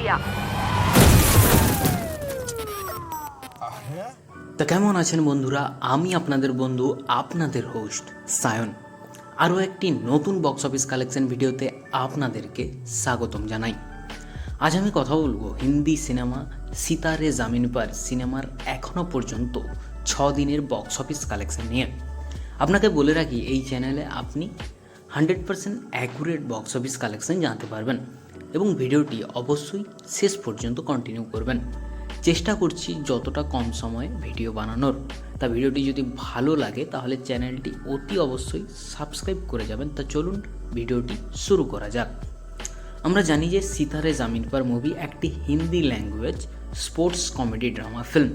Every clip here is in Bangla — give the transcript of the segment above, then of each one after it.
लिया। তা কেমন আছেন বন্ধুরা? আমি আপনাদের বন্ধু, আপনাদের হোস্ট সায়ন। আরও একটি নতুন বক্স অফিস কালেকশন ভিডিওতে আপনাদেরকে স্বাগতম জানাই। আজ আমি কথা বলবো হিন্দি সিনেমা সিতারে জামিন পার সিনেমার এখনও পর্যন্ত 6 দিনের বক্স অফিস কালেকশন নিয়ে। আপনাকে বলে রাখি, এই চ্যানেলে আপনি 100% অ্যাকুরেট বক্স অফিস কালেকশন জানতে পারবেন এবং ভিডিওটি অবশ্যই শেষ পর্যন্ত কন্টিনিউ করবেন। চেষ্টা করছি যতটা কম সময়ে ভিডিও বানানোর। তা ভিডিওটি যদি ভালো লাগে তাহলে চ্যানেলটি অতি অবশ্যই সাবস্ক্রাইব করে যাবেন। তা চলুন ভিডিওটি শুরু করা যাক। আমরা জানি যে সিতারে জামিন পার মুভি একটি Hindi language sports comedy drama film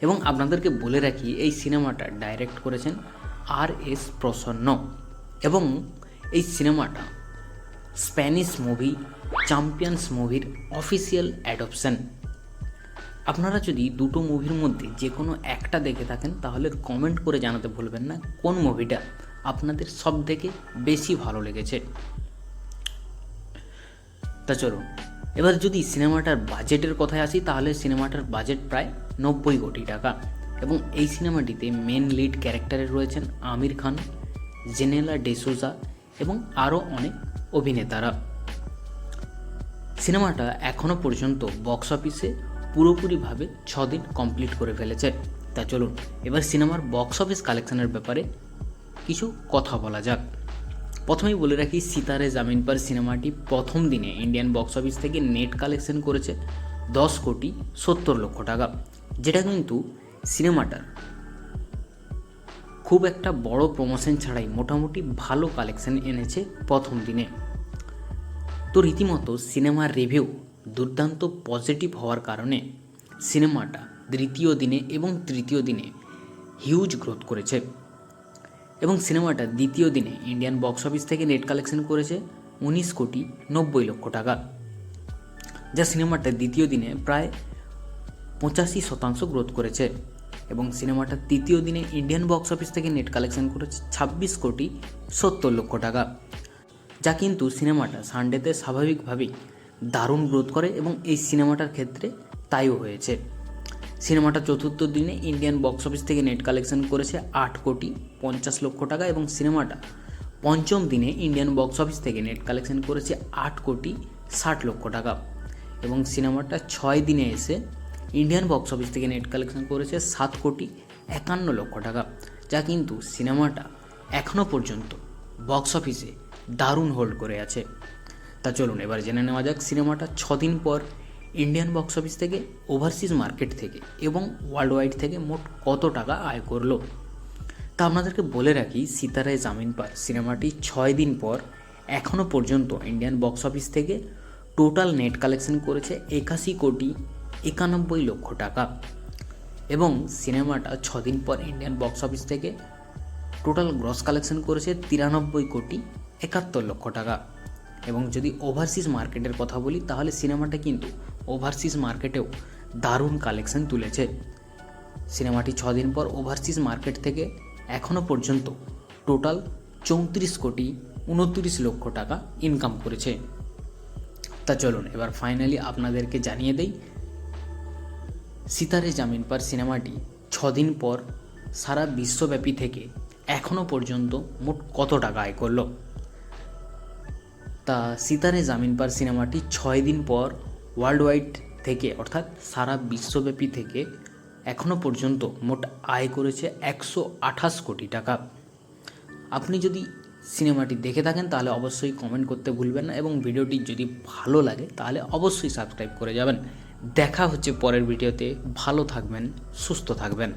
এবং আপনাদেরকে বলে রাখি, এই সিনেমাটা ডাইরেক্ট করেছেন আর.এস. প্রসন্ন এবং এই সিনেমাটা স্প্যানিশ মুভি চ্যাম্পিয়ন্স মুভির অফিসিয়াল অ্যাডপশন। আপনারা যদি দুটো মুভির মধ্যে যে কোনো একটা দেখে থাকেন তাহলে কমেন্ট করে জানাতে ভুলবেন না কোন মুভিটা আপনাদের সব থেকে বেশি ভালো লেগেছে। তা চলুন এবার যদি সিনেমাটার বাজেটের কথায় আসি, তাহলে সিনেমাটার বাজেট প্রায় 90 কোটি টাকা এবং এই সিনেমাটিতে মেন লিড ক্যারেক্টারে রয়েছেন আমির খান, জেনেলা ডিসুজা এবং আরও অনেক অভিনেতারা। সিনেমাটা এখনও পর্যন্ত বক্স অফিসে পুরোপুরিভাবে 6 দিন কমপ্লিট করে ফেলেছে। তা চলুন এবার সিনেমার বক্স অফিস কালেকশনের ব্যাপারে কিছু কথা বলা যাক। প্রথমেই বলে রাখি, সিতারে জামিন পার সিনেমাটি প্রথম দিনে ইন্ডিয়ান বক্স অফিস থেকে নেট কালেকশন করেছে 10,70,00,000 টাকা, যেটা কিন্তু সিনেমাটার খুব একটা বড় প্রমোশন ছাড়াই মোটামুটি ভালো কালেকশন এনেছে প্রথম দিনে। তো রীতিমতো সিনেমার রিভিউ দুর্দান্ত পজিটিভ হওয়ার কারণে সিনেমাটা দ্বিতীয় দিনে এবং তৃতীয় দিনে হিউজ গ্রোথ করেছে এবং সিনেমাটা দ্বিতীয় দিনে ইন্ডিয়ান বক্স অফিস থেকে নেট কালেকশন করেছে 19,90,00,000 টাকা, যা সিনেমাটা দ্বিতীয় দিনে প্রায় 85% গ্রোথ করেছে এবং সিনেমাটা তৃতীয় দিনে ইন্ডিয়ান বক্স অফিস থেকে নেট কালেকশন করেছে 26,70,00,000 টাকা, যা কিন্তু সিনেমাটা সানডেতে স্বাভাবিকভাবেই দারুণ গ্রোথ করে এবং এই সিনেমাটার ক্ষেত্রে তাইও হয়েছে। সিনেমাটা চতুর্থ দিনে ইন্ডিয়ান বক্স অফিস থেকে নেট কালেকশন করেছে 8,50,00,000 টাকা এবং সিনেমাটা পঞ্চম দিনে ইন্ডিয়ান বক্স অফিস থেকে নেট কালেকশন করেছে 8,60,00,000 টাকা এবং সিনেমাটা 6 দিনে এসে ইন্ডিয়ান বক্স অফিস থেকে নেট কালেকশন করেছে 7,51,00,000 টাকা, যা কিন্তু সিনেমাটা এখনও পর্যন্ত বক্স অফিসে দারুণ হোল্ড করে আছে। তা চলুন এবার জেনে নেওয়া যাক সিনেমাটা 6 দিন পর ইন্ডিয়ান বক্স অফিস থেকে, ওভারসিজ মার্কেট থেকে এবং ওয়ার্ল্ড ওয়াইড থেকে মোট কত টাকা আয় করলো। তা আপনাদেরকে বলে রাখি, সিতারে জামিন পার সিনেমাটি 6 দিন পর এখনও পর্যন্ত ইন্ডিয়ান বক্স অফিস থেকে টোটাল নেট কালেকশন করেছে 81,91,00,000 টাকা এবং সিনেমাটা 6 দিন পর ইন্ডিয়ান বক্স অফিস থেকে টোটাল গ্রস কালেকশন করেছে 93,71,00,000 টাকা এবং যদি ওভারসিজ মার্কেটের কথা বলি তাহলে সিনেমাটা কিন্তু ওভারসিজ মার্কেটেও দারুণ কালেকশন তুলেছে। সিনেমাটি 6 দিন পর ওভারসিজ মার্কেট থেকে এখনও পর্যন্ত টোটাল 34,29,00,000 টাকা ইনকাম করেছে। তা চলুন এবার ফাইনালি আপনাদেরকে জানিয়ে দেই, সিতারে জামিন পার সিনেমাটি 6 দিন পর সারা বিশ্বব্যাপী থেকে এখনও পর্যন্ত মোট কত টাকা আয় করলো। তা সিতারে জামিন পার সিনেমাটি 6 দিন পর ওয়ার্ল্ড ওয়াইড থেকে অর্থাৎ সারা বিশ্বব্যাপী থেকে এখনও পর্যন্ত মোট আয় করেছে 128 কোটি টাকা। আপনি যদি সিনেমাটি দেখে থাকেন তাহলে অবশ্যই কমেন্ট করতে ভুলবেন না এবং ভিডিওটি যদি ভালো লাগে তাহলে অবশ্যই সাবস্ক্রাইব করে যাবেন। দেখা হচ্ছে পরের ভিডিওতে। ভালো থাকবেন, সুস্থ থাকবেন।